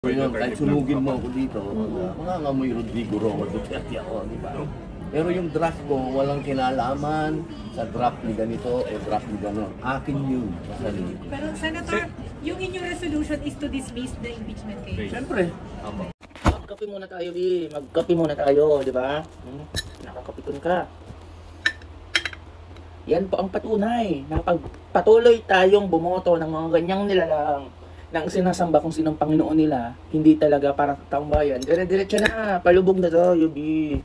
Ngayon, kahit sunugin mo ako dito, mangangamoy Rodrigo Roa Duterte ako, di ba? Pero yung draft ko, walang kinalaman sa draft ni ganito o draft ni gano'n. Akin yun. Sarili. Pero Senator, yung inyong resolution is to dismiss the impeachment case. Siyempre. Magkape muna tayo, Bi. Magkape muna tayo, di ba? Nakakapikon ka. Yan po ang patunay na pagpatuloy tayong bumoto ng mga ganyang nilalang ng sinasamba kung sinong Panginoon nila, hindi talaga para sa taong bayan. Dire-diretso na, palubog na to, Yubi.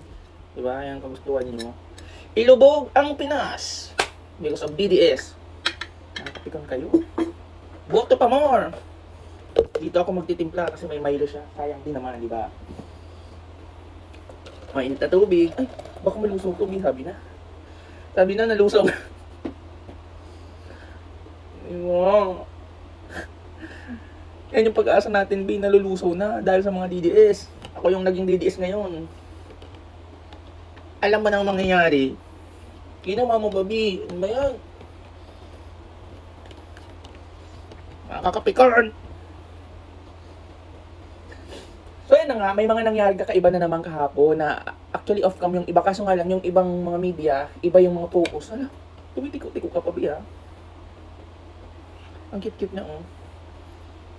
Diba? Yan kagustuhan nyo. Ilubog ang Pinas because of BDS. Nakakapikon kayo. Boto pa more. Dito ako magtitimpla kasi may Milo siya. Sayang din naman, di ba? Mainit na tubig. Ay, baka malusog tubig, sabi na. Sabi na, nalusog. Wow. Yan yung pag-asa natin, B, nalulusaw na dahil sa mga DDS. Ako yung naging DDS ngayon. Alam mo nang mangyayari. Ginawa mo ba, B? Ano ba yan? Makakapikon. So yan na nga, may mga nangyari kakaiba na naman kahapon na actually off-cam yung iba. Kaso nga lang, yung ibang mga media, iba yung mga focus. Ala, tumitiko-tiko ka pa, B, ha? Ang cute-cute na, oh.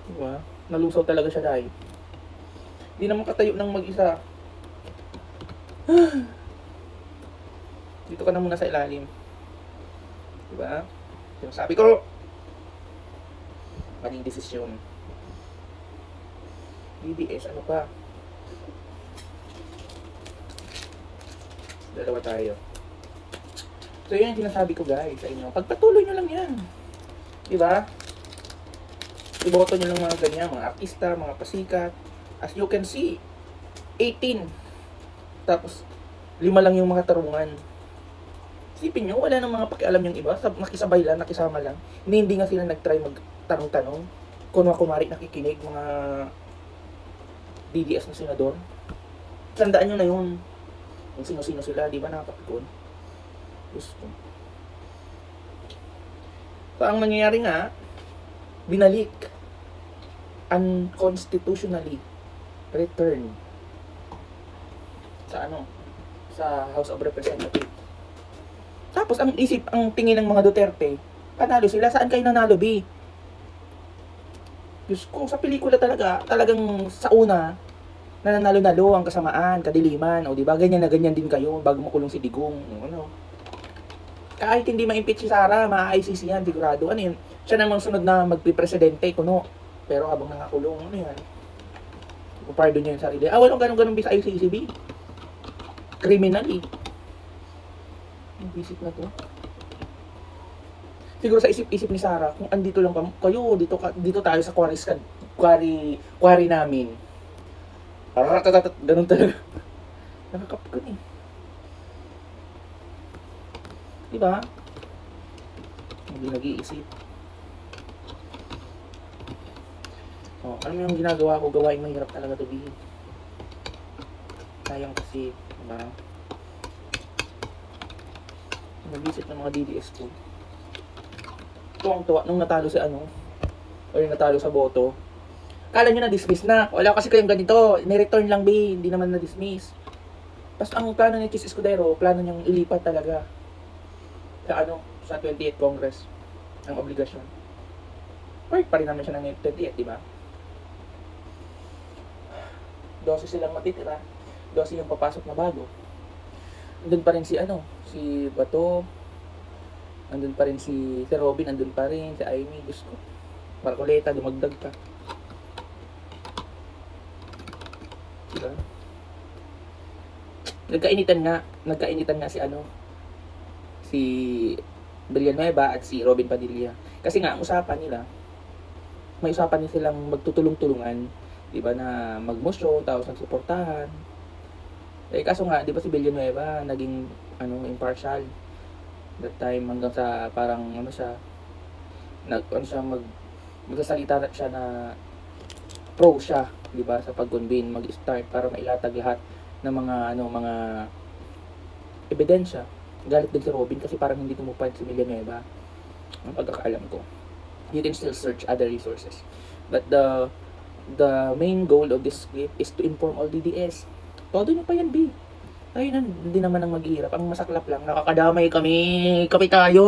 Diba? Nalusaw talaga siya dahil. Hindi naman katayo ng mag-isa. Dito ka na muna sa ilalim. Diba? Yung sabi ko, maling desisyon. BDS, ano pa? Dalawa tayo. So yun yung sinasabi ko guys sa inyo. Pagpatuloy nyo lang yan. Diba? Iboto nyo lang mga ganyan, mga artista, mga pasikat. As you can see, 18. Tapos, 5 lang yung mga tarungan. Isipin nyo, wala nang mga pakialam yung iba. Nakisabay lang, nakisama lang. Hindi nga sila nag-try magtanong-tanong. Kunwari nakikinig, mga DDS na senador. Tandaan nyo na yun. Kung sino-sino sila, di ba nakakapikon? Gusto. So, ang nangyayari nga, binalik unconstitutionally return sa sa House of Representatives. Tapos ang tingin ng mga Duterte, panalo sila. Saan kayo nanalo, B? Diyos ko, sa pelikula talagang sa una nanalo-nalo ang kasamaan, kadiliman, o di ba? Ganyan na ganyan din kayo bago makulong si Digong. Ano? Kahit hindi ma-impeach si Sara, ma-ICC yan, sigurado. Ano yun? Siya namang sunod na magpipresidente, kuno. Pero habang nangakulong, ano yan? Pardon niya yung sarili. Walang ganun-ganun sa ICCB. Criminally. Ang isip na to. Siguro sa isip ni Sara, kung andito lang kayo, dito tayo sa quarry namin. Ganun talaga. Nakakapikon eh. Diba? Hindi nag-iisip. Ano yung ginagawa ko, gawain mahirap talaga to, bihin. Sayang kasi, diba? Nag-isip ng mga DDS ko. Tuwang-tuwa nung natalo si o yung natalo sa boto. Kala nyo na-dismiss na. Wala kasi kayong ganito. Ni-return lang, B. Hindi naman na-dismiss. Tapos ang plano ni Chis Escudero, plano niyang ilipat talaga sa 28th Congress ang obligasyon. Part pa rin naman siya ng 28, di ba? 12 silang matitira. 12 yung papasok na bago. Andun pa rin si Bato. Andun pa rin si Robin, andun pa rin si Amy, Diyos ko. Marcoleta, dumagdag ka. Diba? Nagkainitan nga si Villanueva at si Robin Padilla. Kasi nga, ang usapan nila, may usapan nila silang magtutulong-tulungan, di ba, na mag-motion, tapos nagsuportahan. Kaso nga, di ba si Villanueva naging impartial that time hanggang sa parang magsasalita siya na pro siya, di ba, sa pag-convene, mag-start para mailatag lahat ng mga ebidensya. Galit din si Robin kasi parang hindi tumupad si Villanueva. Ang pagkakaalam ko. You can still search other resources. But the main goal of this script is to inform all DDS. Todo nyo pa yan, B. Tayo na, hindi naman ang maghihirap. Ang masaklap lang, nakakadamay kami. Kami tayo.